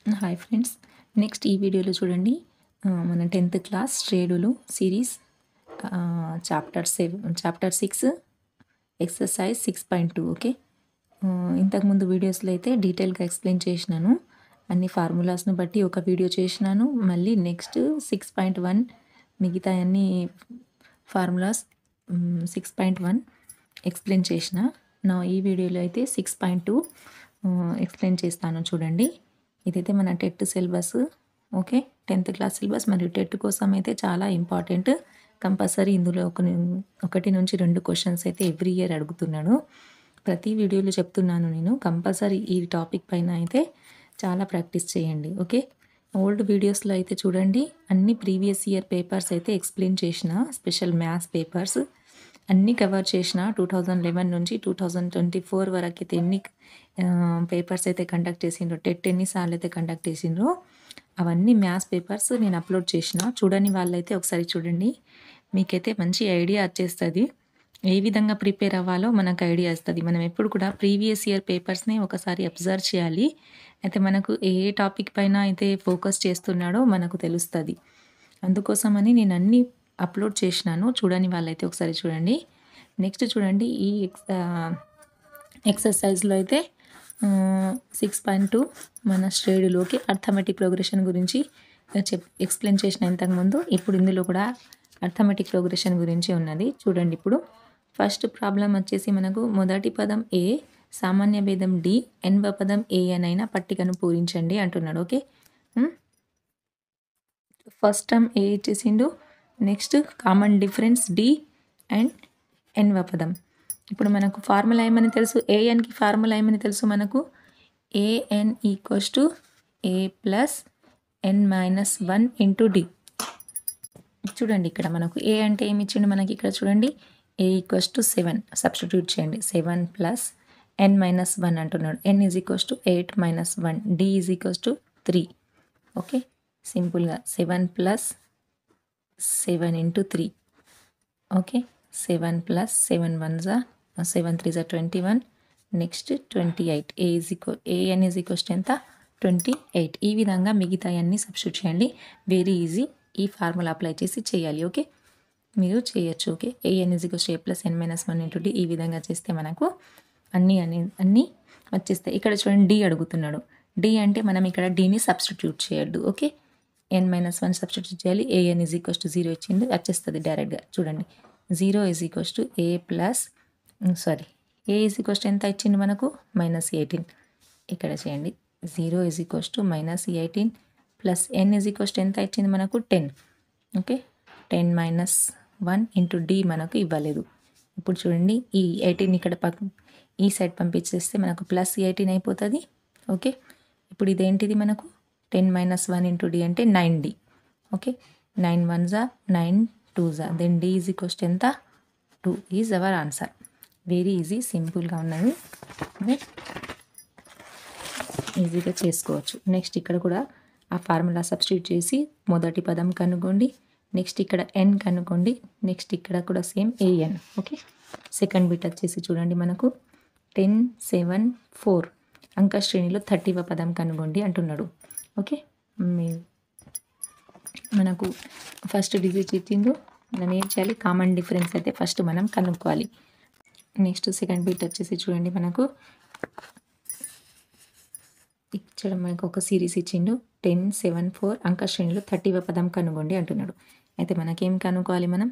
Hi friends, next ఈ వీడియోలో చూడండి. మన 10th క్లాస్ శ్రేణులు సిరీస్ చాప్టర్ 6 ఎక్సర్సైజ్ 6.2. ఓకే, ఇంతకుముందు వీడియోస్లో అయితే డీటెయిల్గా ఎక్స్ప్లెయిన్ చేసినాను. అన్ని ఫార్ములాస్ను బట్టి ఒక వీడియో చేసినాను. మళ్ళీ నెక్స్ట్ 6.1 మిగతా అన్ని ఫార్ములాస్ 6.1 ఎక్స్ప్లెయిన్ చేసిన. నా ఈ వీడియోలో అయితే 6.2 ఎక్స్ప్లెయిన్ చేస్తాను. చూడండి, ఇదైతే మన TET syllabus. Okay, 10th class syllabus మరియు టెట్ కోసం అయితే చాలా ఇంపార్టెంట్. కంపల్సరీ ఇందులో ఒకటి నుంచి 2 క్వశ్చన్స్ అయితే ఎవ్రీ ఇయర్ అడుగుతున్నాను. ప్రతి వీడియోలో చెప్తున్నాను నేను. కంపల్సరీ ఈ టాపిక్ పైన అయితే చాలా ప్రాక్టీస్ చేయండి. ఓకే, ఓల్డ్ వీడియోస్లో అయితే చూడండి, అన్ని ప్రీవియస్ ఇయర్ పేపర్స్ అయితే ఎక్స్ప్లెయిన్ చేసిన. స్పెషల్ మ్యాథ్స్ పేపర్స్ అన్నీ కవర్ చేసిన. 2011 నుంచి 2024 వరకు అయితే ఎన్ని పేపర్స్ అయితే కండక్ట్ చేసిండ్రో, టెట్ ఎన్నిసార్లు అయితే కండక్ట్ చేసిండ్రో అవన్నీ మ్యాథ్స్ పేపర్స్ నేను అప్లోడ్ చేసిన. చూడని వాళ్ళైతే ఒకసారి చూడండి, మీకైతే మంచి ఐడియా వచ్చేస్తుంది. ఏ విధంగా ప్రిపేర్ అవ్వాలో మనకు ఐడియా వస్తుంది. మనం ఎప్పుడు కూడా ప్రీవియస్ ఇయర్ పేపర్స్ని ఒకసారి అబ్జర్వ్ చేయాలి. అయితే మనకు ఏ టాపిక్ పైన అయితే ఫోకస్ చేస్తున్నాడో మనకు తెలుస్తుంది. అందుకోసమని నేను అన్నీ అప్లోడ్ చేసినాను. చూడని వాళ్ళైతే ఒకసారి చూడండి. నెక్స్ట్ చూడండి, ఈ ఎక్సర్సైజ్లో అయితే 6.2 మన శ్రేణులోకి అర్థమెటిక్ ప్రోగ్రెషన్ గురించి ఎక్స్ప్లెయిన్ చేసిన ఇంతకుముందు. ఇప్పుడు ఇందులో కూడా అర్థమెటిక్ ప్రోగ్రెషన్ గురించి ఉన్నది. చూడండి, ఇప్పుడు ఫస్ట్ ప్రాబ్లం వచ్చేసి మనకు మొదటి పదం ఏ, సామాన్య భేదం డి, ఎన్వ పదం ఏ అనైనా పట్టికను పూరించండి అంటున్నాడు. ఓకే, ఫస్ట్ టర్మ్ ఏ ఇచ్చేసిండు. Next common difference d and ఎన్వ పదం. ఇప్పుడు మనకు ఫార్ములా ఏమని తెలుసు, ఏఎన్కి ఫార్ములా ఏమని తెలుసు మనకు, a n equals to a plus n minus 1 into d. చూడండి, ఇక్కడ మనకు ఏ అంటే ఏమి ఇచ్చిండు మనకి, ఇక్కడ చూడండి, ఏ ఈక్వల్స్ టు 7 సబ్స్టిట్యూట్ చేయండి. 7 ప్లస్ ఎన్ మైనస్ 1 అంటున్నాడు. N is equals to 8 minus 1, d is equals to 3. Okay, సింపుల్గా 7 plus 7 into 3. Okay, 7 plus 7 1 7 3 21. Next 28. A n is equals to ఎంత, 28. ఈ విధంగా మిగతా అన్నీ సబ్స్టిట్యూట్ చేయండి. Very easy. ఈ ఫార్ములా అప్లై చేసి చేయాలి. ఓకే, మీరు చేయొచ్చు. Okay, a n is equals to a plus n minus 1 into d. ఈ విధంగా చేస్తే మనకు అన్నీ వచ్చేస్తాయి. ఇక్కడ చూడండి, డి అడుగుతున్నాడు. డి అంటే మనం ఇక్కడ డిని సబ్స్టిట్యూట్ చేయొద్దు. ఓకే, ఎన్ మైనస్ 1 సబ్స్టిట్యూట్ చేయాలి. ఏఎన్ ఈజ్ ఈక్వల్స్ టు 0 ఇచ్చింది, వచ్చేస్తుంది డైరెక్ట్గా. చూడండి, 0 is equals to a plus a is equals to ఎంత ఇచ్చింది మనకు, -18. ఇక్కడ చేయండి, 0 is equals to -18 plus n is equals to ఎంత ఇచ్చింది మనకు, 10. ఓకే, 10 మైనస్ 1 ఇంటూ డి మనకు ఇవ్వలేదు. ఇప్పుడు చూడండి, ఈ 18 ఇక్కడ ఈ సైడ్ పంపించేస్తే మనకు +18 అయిపోతుంది. ఓకే, ఇప్పుడు ఇదేంటిది మనకు 10 మైనస్ 1 ఇంటూ డి అంటే 9d. Okay, 9 1 9 2 then d is equals to ఎంత, 2 is our answer. Very easy, సింపుల్గా ఉన్నది, ఈజీగా చేసుకోవచ్చు. నెక్స్ట్ ఇక్కడ కూడా ఆ ఫార్ములా సబ్స్టిట్యూట్ చేసి మొదటి పదం కనుగొండి. నెక్స్ట్ ఇక్కడ ఎన్ కనుగొండి. నెక్స్ట్ ఇక్కడ కూడా same a n. Okay, second bit వచ్చేసి చూడండి, మనకు 10 7 4 అంక శ్రేణిలో 30వ పదం కనుగొండి అంటున్నాడు. ఓకే, మనకు ఫస్ట్ డిజిట్ ఇచ్చిండు, మనం ఏం చేయాలి, కామన్ డిఫరెన్స్ అయితే ఫస్ట్ మనం కనుక్కోవాలి. నెక్స్ట్ సెకండ్ బిట్ వచ్చేసి చూడండి, మనకు ఇక్కడ మనకు ఒక సిరీస్ ఇచ్చిండు. 10 7 4 అంక శ్రేణిలో 30వ పదం కనుగొండి అంటున్నాడు. అయితే మనకేం కనుక్కోవాలి, మనం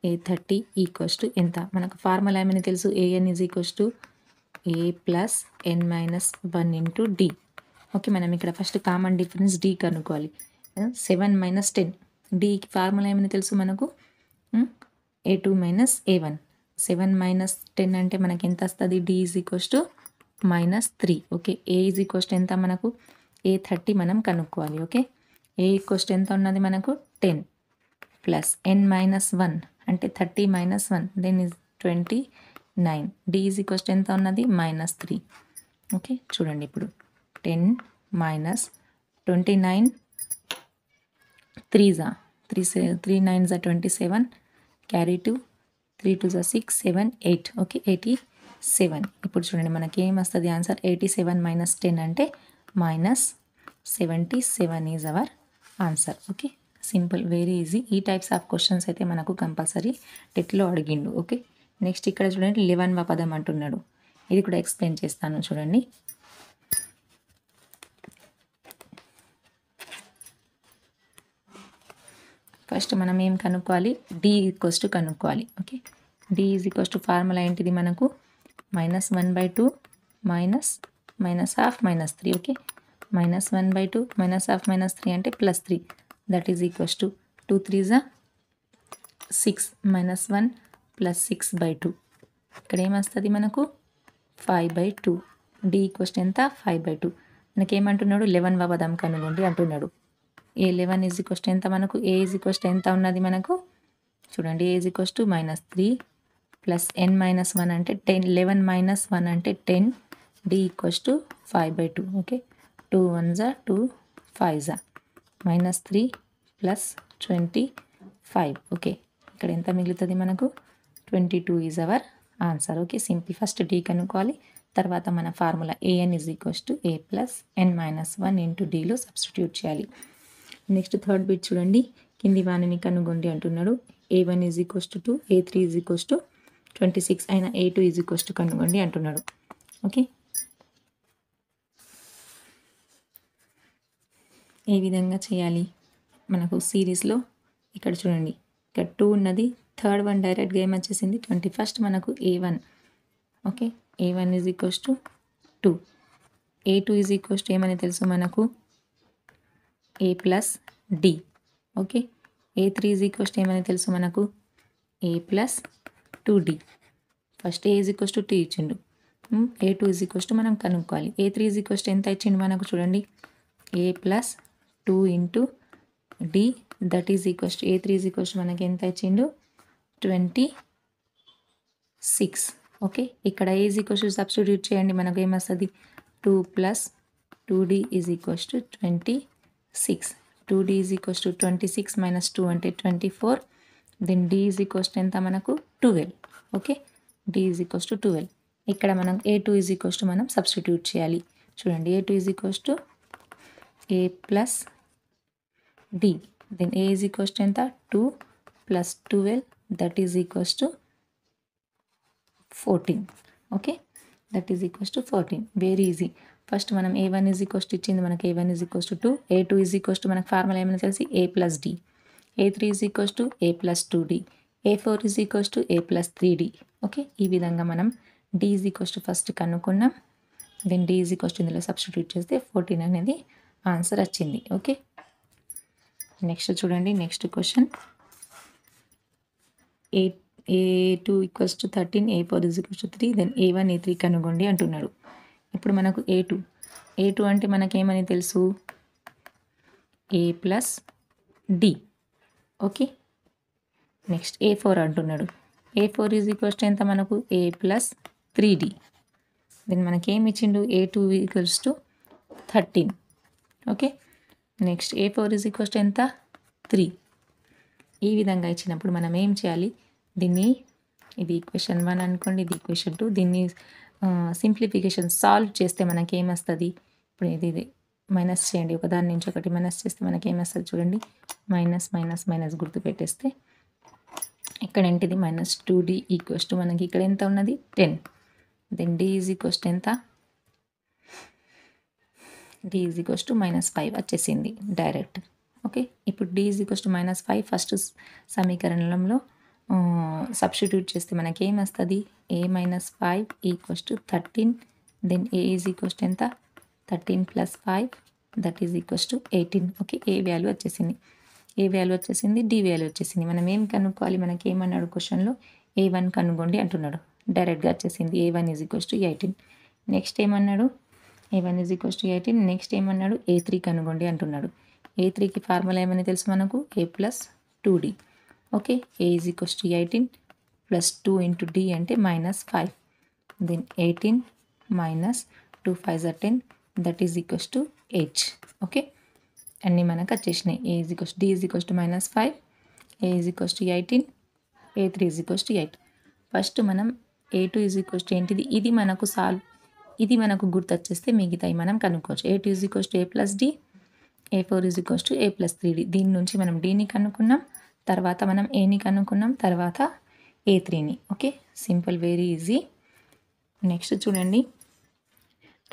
ఏ 30 ఈక్వల్స్ టు ఎంత, మనకు ఫార్ములా ఏమని తెలుసు, a n is equals to a plus n minus 1 into d. Okay, మనం ఇక్కడ ఫస్ట్ కామన్ డిఫరెన్స్ డి కనుక్కోవాలి. 7 మైనస్ 10, డికి ఫార్ములా ఏమని తెలుసు మనకు, A2 మైనస్ A1. 7 మైనస్ 10 అంటే మనకి ఎంత వస్తుంది, d is equals to -3. Okay, a is equals to ఎంత మనకు, ఏ 30 మనం కనుక్కోవాలి. ఓకే, ఏ ఈక్వల్స్ టు ఎంత ఉన్నది మనకు, 10 ప్లస్ ఎన్ మైనస్ 1 అంటే 30 minus 1 then is 29. D is equals to ఎంత ఉన్నది, -3. ఓకే, చూడండి, ఇప్పుడు 10 మైనస్ 29 3 9 27, క్యారీ 2 3 2 6 7 8. ఓకే, 87. ఇప్పుడు చూడండి, మనకి ఏం వస్తుంది ఆన్సర్, 87 మైనస్ 10 అంటే -3. 77 is our answer. Okay, simple, very easy. ఈ టైప్స్ ఆఫ్ క్వశ్చన్స్ అయితే మనకు కంపల్సరీ టెట్లో అడిగిండు. ఓకే, నెక్స్ట్ ఇక్కడ చూడండి 11వ పదం అంటున్నాడు. ఇది కూడా ఎక్స్ప్లెయిన్ చేస్తాను చూడండి. ఫస్ట్ మనం ఏం కనుక్కోవాలి, డి ఈక్వల్స్ టు కనుక్కోవాలి. Okay, d is equals to formula ఏంటిది మనకు -1/2 -1/2 -3. ఓకే, -1/2 -1/2 -3 అంటే +3, that is equals to 2 3s 6 -1 + 6/2. ఇక్కడ ఏమొస్తుంది మనకు 5/2. డి ఈక్వల్స్ టు ఎంత 5/2. మనకేమంటున్నాడు 11వ పదం కనుగొండి అంటున్నాడు. ఏ 11 ఈజ్ ఈక్వల్స్ టు ఎంత మనకు, ఏ ఈజ్ ఈక్వల్స్ టు ఎంత ఉన్నది మనకు చూడండి, ఏ ఈజ్ ఈక్వల్స్ టు -3 + n-1 అంటే 10, 11 - 1 అంటే 10. D equals to 5/2. Okay, 2 1s 2 5s -3 + 25. Okay, ఇక్కడ ఎంత మిగులుతుంది మనకు 22 is our answer. Okay, simple. First d కనుక్కోవాలి, తర్వాత మన formula an is equals to a + n-1 into డీలో సబ్స్టిట్యూట్ చేయాలి. నెక్స్ట్ థర్డ్ బిట్ చూడండి, కింది వానిని కనుగొండి అంటున్నాడు. a1 is equals to 2, a3 is equals to 26 అయిన a2 ఈజ్ ఈక్వల్స్ టు కనుగొండి అంటున్నాడు. ఓకే, ఏ విధంగా చేయాలి మనకు సిరీస్లో ఇక్కడ చూడండి, ఇక్కడ 2 ఉన్నది, థర్డ్ వన్ డైరెక్ట్గా ఏమొచ్చేసింది 21st మనకు a1. Okay, a1 is equals to 2, a2 is equals to ఏమని తెలుసు మనకు a + d. Okay, a3 is equals to ఏమని తెలుసు మనకు a + 2d. First a is equals to 2 ఇచ్చిండు, a2 ఈజ్ ఈక్వల్స్ టు మనం కనుక్కోవాలి. a3 ఈజ్ ఈక్వల్స్ టు ఎంత ఇచ్చిండు మనకు చూడండి, a + 2 into d, that is equals to a3 is equals to మనకి ఎంత ఇచ్చిండు 26. ఓకే, ఇక్కడ a is equals to substitute చేయండి, మనకు ఏమొస్తుంది 2 + 2d is equals to 26. 2d is equals to 26 - 2 అంటే 24. Then d is equals to ఎంత మనకు 12. Okay, d is equals to 12. ఇక్కడ మనం a2 ఈజ్ ఈక్వల్స్ టు మనం సబ్స్టిట్యూట్ చేయాలి. చూడండి, a2 is equals to a + d. Then a is equals to ఎంత 2 + 12, that is equals to 14. Okay, that is equals to 14. Very easy. First మనం a1 is equals to ఇచ్చింది మనకి, a1 is equals to 2, a2 is equals to మనకు formula ఏమైనా తెలిసి a + d, a3 is equals to a + 2d, a4 is equals to a + 3d. Okay, ఈ విధంగా మనం d is equals to first కనుక్కున్నాం, then d is equals to ఇందులో substitute చేస్తే 14 అనేది ఆన్సర్ వచ్చింది. ఓకే, నెక్స్ట్ చూడండి, next question a2 equals to 13, a4 is equals to 3, then a1 a3 కనుగొండి అంటున్నాడు. ఇప్పుడు మనకు a2 అంటే మనకేమని తెలుసు a + d. Okay, next a4 అంటున్నాడు. a4 ఈజ్ ఈక్వల్స్ టు ఎంత మనకు a + 3d. దెన్ మనకేమి ఇచ్చిండు a2 equals to 13. Okay, next a4 is equals to ఎంత 3. ఈ విధంగా ఇచ్చినప్పుడు మనం ఏం చేయాలి, దీన్ని ఇది ఈక్వేషన్ 1 అనుకోండి, ఇది ఈక్వేషన్ 2, దీన్ని సింప్లిఫికేషన్ సాల్వ్ చేస్తే మనకి ఏమొస్తుంది, ఇప్పుడు ఇది మైనస్ చేయండి, ఒకదాని నుంచి ఒకటి మైనస్ చేస్తే మనకి ఏమొస్తుంది చూడండి, మైనస్ గుర్తు పెట్టేస్తే ఇక్కడ ఏంటిది -2d ఈక్వల్స్ టు మనకి ఇక్కడ ఎంత ఉన్నది 10. Then d is equals to ఎంత, d ఈజ్ ఈక్వల్స్ టు -5 వచ్చేసింది డైరెక్ట్. ఓకే, ఇప్పుడు d is equals to -5 first సమీకరణంలో సబ్స్టిట్యూట్ చేస్తే మనకి ఏమొస్తుంది a - 5 equals to 13. Then a is equals to ఎంత 13 + 5, that is equals to 18. Okay, a value వచ్చేసింది, d value వచ్చేసింది. మనం ఏం కనుక్కోవాలి, మనకి ఏమన్నాడు క్వశ్చన్లో a1 కనుగొండి అంటున్నాడు, డైరెక్ట్గా వచ్చేసింది a1 is equals to 18. Next ఏమన్నాడు a1 is equals to 18. Next ఏమన్నాడు a3 కనుగొండి అంటున్నాడు. a3కి ఫార్ములా ఏమని తెలుసు మనకు a + 2d. Okay, a is equals to 18 + 2 into d అంటే -5. Then 18 - 2 5s 10, that is equals to 8. Okay, అన్నీ మనకు వచ్చేసినాయి. d is equals to -5, a is equals to 18, a3 is equals to 8. First మనం a2 ఈజ్ ఈక్వల్స్ టు ఏంటిది, ఇది మనకు గుర్తొచ్చేస్తే మిగతాయి మనం కనుక్కోవచ్చు. a2 is equals to a + d, A4 is equals to A plus 3D. దీని నుంచి మనం Dని కనుక్కున్నాం, తర్వాత మనం Aని కనుక్కున్నాం, తర్వాత A3ని. Okay, simple, very easy. Next చూడండి,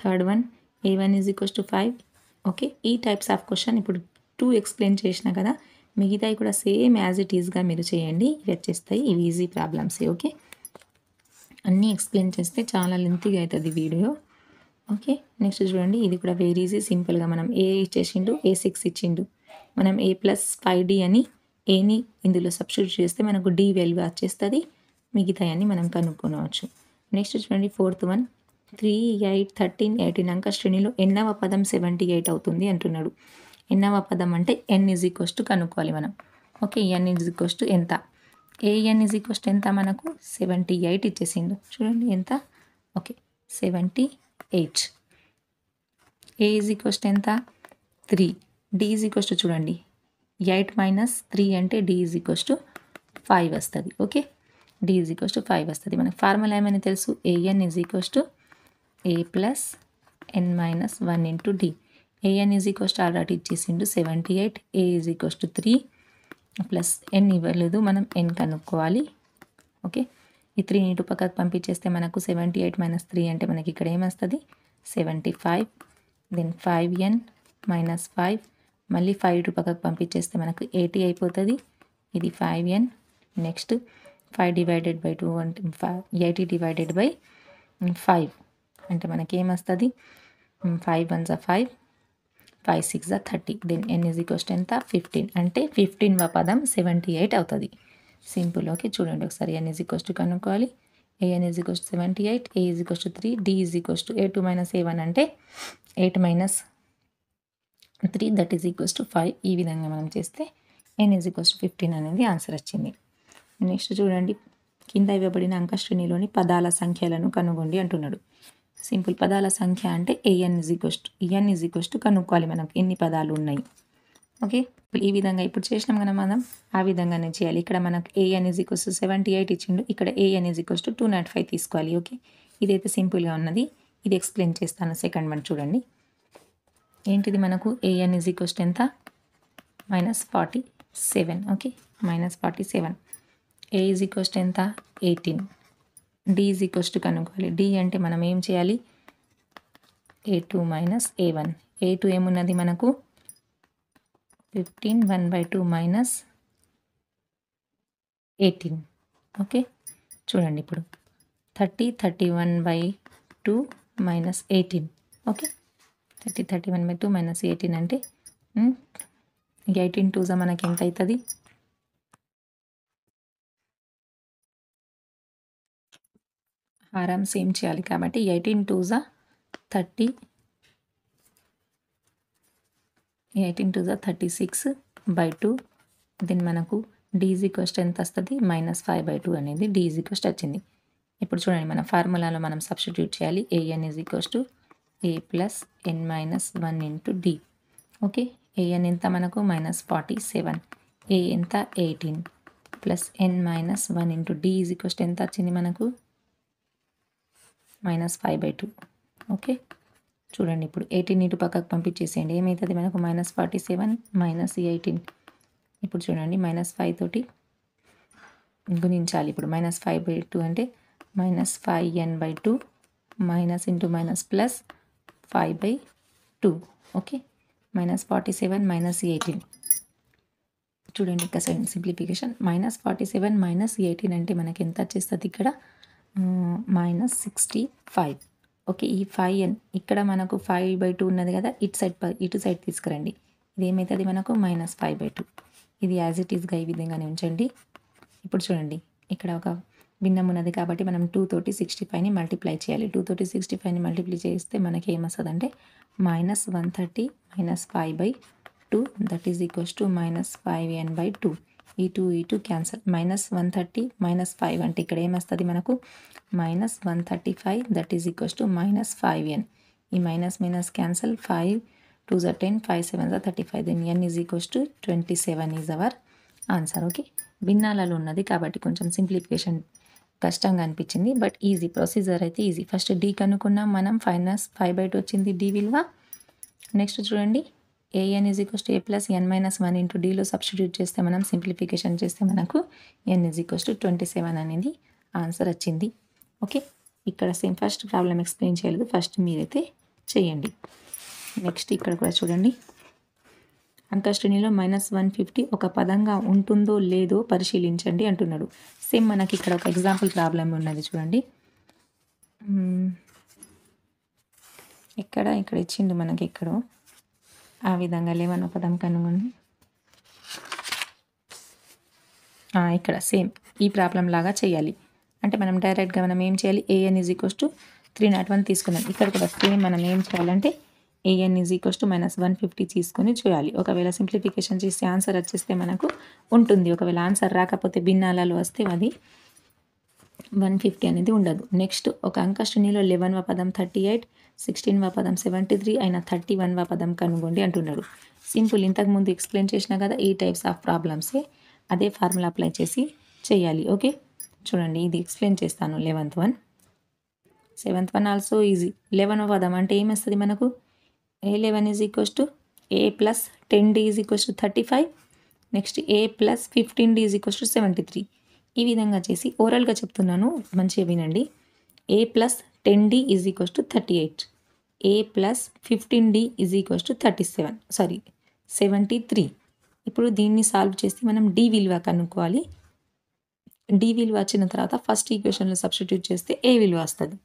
third one, A1 is equals to 5. Okay, ఈ టైప్స్ ఆఫ్ క్వశ్చన్ ఇప్పుడు 2 ఎక్స్ప్లెయిన్ చేసిన కదా, మిగతాయి కూడా సేమ్ యాజ్ ఇట్ ఈస్గా మీరు చేయండి, ఇవి వచ్చేస్తాయి. ఇవి ఈజీ ప్రాబ్లమ్సే. ఓకే, అన్నీ ఎక్స్ప్లెయిన్ చేస్తే చాలా లెంతీగా అవుతుంది వీడియో. ఓకే, నెక్స్ట్ చూడండి, ఇది కూడా వెరీ ఈజీ, సింపుల్గా మనం A ఇచ్చేసిండు, A6 ఇచ్చిండు, మనం A ప్లస్ 5D అని Aని ఇందులో సబ్స్టిట్యూట్ చేస్తే మనకు D వాల్యూ వచ్చేస్తుంది, మిగతాయన్ని మనం కనుక్కోవచ్చు. నెక్స్ట్ చూడండి, ఫోర్త్ వన్, 3, 8, 13, 18 అంక శ్రేణిలో ఎన్నవ పదం 78 అవుతుంది అంటున్నాడు. ఎన్నవ పదం అంటే n ఈజ్ ఈక్వల్స్ టు కనుక్కోవాలి మనం. Okay, n is equals to ఎంత, an ఈజ్ ఈక్వల్స్ టు ఎంత, మనకు 78 ఇచ్చేసిండు. చూడండి ఎంత, okay 78. A is equals to ఎంత, 3. D ఈజ్ ఈక్వల్స్ టు చూడండి 8 మైనస్ 3 అంటే D ఈజ్ ఈక్వల్స్ టు 5 వస్తుంది. Okay, D is equals to 5 వస్తుంది. మనకు ఫార్ములా ఏమని తెలుసు, an is equals to A plus n minus 1 into D. an is equals to already ఇచ్చేసిండు 78, A is equals to 3 plus n ఇవ్వలేదు, మనం n కనుక్కోవాలి. Okay, ఈ 3ని ఇటు పక్కకు పంపించేస్తే మనకు 78 మైనస్ 3 అంటే మనకి ఇక్కడ ఏమొస్తుంది, 75. దెన్ 5n మైనస్ 5, మళ్ళీ 5 ఇటు పక్కకు పంపించేస్తే మనకు 80 అయిపోతుంది. ఇది 5n. నెక్స్ట్ 5 డివైడెడ్ బై 2 అంటే 80 డివైడెడ్ బై 5 అంటే మనకి ఏమొస్తుంది, 5 1 జా 5, 5 6 జా 30. Then n is equals to ఎంత, 15. అంటే 15వ పదం 78 అవుతుంది. సింపుల్. ఓకే, చూడండి ఒకసారి, n ఈజ్ ఈక్వల్స్ టు కనుక్కోవాలి. an is equals to 78, a is equals to 3, d is equals to a2 minus a1 అంటే 8 minus 3 that is equals to 5. ఈ విధంగా మనం చేస్తే n ఈజ్ ఈక్వల్స్ టు 15 అనేది ఆన్సర్ వచ్చింది. నెక్స్ట్ చూడండి, కింద ఇవ్వబడిన అంక శ్రేణిలోని పదాల సంఖ్యలను కనుగొండి అంటున్నాడు. సింపుల్, పదాల సంఖ్య అంటే an ఈజ్ ఈక్వల్స్ టు కనుక్కోవాలి మనకు ఎన్ని పదాలు ఉన్నాయి. ఓకే, ఈ విధంగా ఇప్పుడు చేసినాం కదా మనం, ఆ విధంగానే చేయాలి. ఇక్కడ మనకు an ఈజ్ ఈక్వల్స్ టు 78 ఇచ్చిండు, ఇక్కడ an ఈజ్ ఈక్వల్స్ టు 205 తీసుకోవాలి. ఓకే, ఇదైతే సింపుల్గా ఉన్నది, ఇది ఎక్స్ప్లెయిన్ చేస్తాను. సెకండ్ వన్ చూడండి, ఏంటిది మనకు an ఈజ్ ఈక్వల్స్ టు ఎంత, -47. Okay, -47. a is equals to ఎంత, 18. d ఈజ్ ఈక్వల్స్ టు కనుక్కోవాలి. d అంటే మనం ఏం చేయాలి, a2 మైనస్ a1. a2 ఏమున్నది మనకు 15, 1/2 మైనస్ 18. ఓకే, చూడండి ఇప్పుడు 30, 31/2 మైనస్ 18. ఓకే, 30, 31/2 మైనస్ 18 అంటే 18 2 మనకి ఎంత అవుతుంది, హారం సేమ్ చేయాలి కాబట్టి 18 2 30, 18 2 36/2. దెన్ మనకు d ఈజ్ ఈక్వల్స్ టు ఎంత వస్తుంది, -5/2 అనేది d ఈజ్ ఈక్వల్స్ టు వచ్చింది. ఇప్పుడు చూడండి, మన ఫార్ములాలో మనం సబ్స్టిట్యూట్ చేయాలి. an is equals to a plus n minus 1 into d. Okay, an ఎంత మనకు -47, a ఎంత 18 plus n minus 1 into d is equals to ఎంత వచ్చింది మనకు, -5/2. ఓకే, చూడండి ఇప్పుడు 18 ఇటు పక్కకు పంపించేసేయండి, ఏమవుతుంది మనకు -47 మైనస్ 18. ఇప్పుడు చూడండి -5 తోటి గుణించాలి. ఇప్పుడు -5/2 అంటే -5n/2 minus into minus plus 5/2. Okay, -47 minus 18. చూడండి ఇక్కడ సింప్లిఫికేషన్, -47 మైనస్ 18 అంటే మనకి ఎంత వచ్చేస్తుంది ఇక్కడ, -65. ఓకే, ఈ 5n ఇక్కడ మనకు 5/2 ఉన్నది కదా, ఇటు సైడ్ తీసుకురండి, ఇది ఏమవుతుంది మనకు -5/2. ఇది యాజ్ ఇట్ ఈస్గా ఈ విధంగానే ఉంచండి. ఇప్పుడు చూడండి, ఇక్కడ ఒక భిన్నం ఉన్నది కాబట్టి మనం 2 తోటి 65ని మల్టిప్లై చేయాలి. 2 తోటి 65ని మల్టిప్లై చేస్తే మనకి ఏమొస్తుంది అంటే -130 minus 5/2 that is equals to -5n/2. ఈ 2 క్యాన్సల్, -130 మైనస్ 5 అంటే ఇక్కడ ఏమొస్తుంది మనకు -135 that is equals to -5n. ఈ minus cancel, 5 2 10, 5 7 35. Then n is equals to 27 is our answer. Okay, భిన్నాలలో ఉన్నది కాబట్టి కొంచెం సింప్లిఫికేషన్ కష్టంగా అనిపించింది, బట్ ఈజీ, ప్రొసీజర్ అయితే ఈజీ. ఫస్ట్ d కనుక్కున్నాం మనం, -5/2 వచ్చింది d విలువ. నెక్స్ట్ చూడండి, a n is equals to a plus n minus 1 into డీలో సబ్స్టిట్యూట్ చేస్తే మనం సింప్లిఫికేషన్ చేస్తే మనకు ఎన్ ఈజ్ ఈక్వల్స్ టు 27 అనేది ఆన్సర్ వచ్చింది. ఓకే, ఇక్కడ సేమ్ ఫస్ట్ ప్రాబ్లం ఎక్స్ప్లెయిన్ చేయలేదు, ఫస్ట్ మీరైతే చేయండి. నెక్స్ట్ ఇక్కడ కూడా చూడండి, అంకశ్రేణిలో -150 ఒక పదంగా ఉంటుందో లేదో పరిశీలించండి అంటున్నాడు. సేమ్ మనకి ఇక్కడ ఒక ఎగ్జాంపుల్ ప్రాబ్లం ఉన్నది చూడండి. ఇక్కడ ఇచ్చిండు మనకి ఎక్కడో ఆ విధంగా 11 పదం కనుగొని ఇక్కడ సేమ్ ఈ ప్రాబ్లం లాగా చేయాలి. అంటే మనం డైరెక్ట్గా మనం ఏం చేయాలి, ఏఎన్ ఈజ్ ఈక్వల్స్ టు 301 తీసుకున్నాం. ఇక్కడ కూడా సేమ్ మనం ఏం చేయాలంటే ఏఎన్ ఈజ్ ఈక్వల్స్ టు -150 తీసుకొని చేయాలి. ఒకవేళ సింప్లిఫికేషన్ చేస్తే ఆన్సర్ వచ్చేస్తే మనకు ఉంటుంది. ఒకవేళ ఆన్సర్ రాకపోతే భిన్నాలలో వస్తే అది 150 అనేది ఉండదు. నెక్స్ట్ ఒక అంకశ్రేణిలో 11వ పదం 38, 16వ పదం 73 అయిన 31వ పదం కనుగొండి అంటున్నాడు. సింపుల్, ఇంతకుముందు ఎక్స్ప్లెయిన్ చేసినా కదా, ఈ టైప్స్ ఆఫ్ ప్రాబ్లమ్సే అదే ఫార్ములా అప్లై చేసి చేయాలి. ఓకే, చూడండి ఇది ఎక్స్ప్లెయిన్ చేస్తాను. 11th one, 7th one also easy. 11వ పదం అంటే ఏమొస్తుంది మనకు, A11 is equals to A plus 10D is equals to 35, next A plus 15D is equals to 73. ఈ విధంగా చేసి ఓరల్గా చెప్తున్నాను, మంచిగా వినండి. A plus 10D is equals to 38, A plus 15D is equals to 73. ఇప్పుడు దీన్ని సాల్వ్ చేసి మనం D విలువ కనుక్కోవాలి. D విలువ వచ్చిన తర్వాత ఫస్ట్ ఈక్వేషన్లో సబ్స్టిట్యూట్ చేస్తే A విలువ వస్తుంది.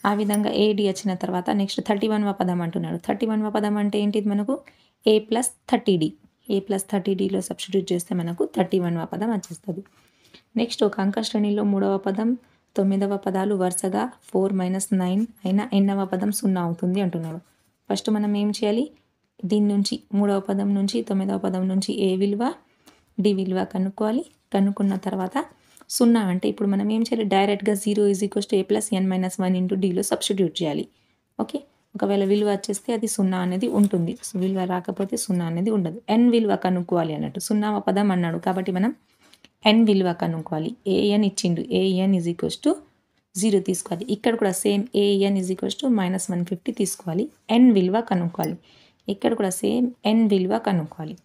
ఆ విధంగా AD వచ్చిన తర్వాత నెక్స్ట్ 31వ పదం అంటున్నాడు. 31వ పదం అంటే ఏంటిది మనకు, A plus 30D. A plus 30Dలో సబ్స్టిట్యూట్ చేస్తే మనకు 31వ పదం వచ్చేస్తుంది. నెక్స్ట్ ఒక అంకశ్రేణిలో 3వ పదం 9వ పదాలు వరుసగా 4 - 9 అయినా 8వ పదం 0 అవుతుంది అంటున్నాడు. ఫస్ట్ మనం ఏం చేయాలి, దీని నుంచి 3వ పదం నుంచి 9వ పదం నుంచి A విలువ D విలువ కనుక్కోవాలి. కనుక్కున్న తర్వాత 0 అంటే ఇప్పుడు మనం ఏం చేయాలి, డైరెక్ట్గా 0 is equals to A plus n minus 1 into డీలో సబ్స్టిట్యూట్ చేయాలి. ఓకే, ఒకవేళ విలువ వచ్చేస్తే అది 0 అనేది ఉంటుంది, విలువ రాకపోతే 0 అనేది ఉండదు. n విలువ కనుక్కోవాలి అన్నట్టు, 0వ పదం అన్నాడు కాబట్టి మనం n విలువ కనుక్కోవాలి. AN ఇచ్చిండు, AN ఈజ్ ఈక్వల్స్ టు 0 తీసుకోవాలి. ఇక్కడ కూడా same AN is equals to -150 తీసుకోవాలి. n విలువ కనుక్కోవాలి. ఇక్కడ కూడా సేమ్ n విలువ కనుక్కోవాలి.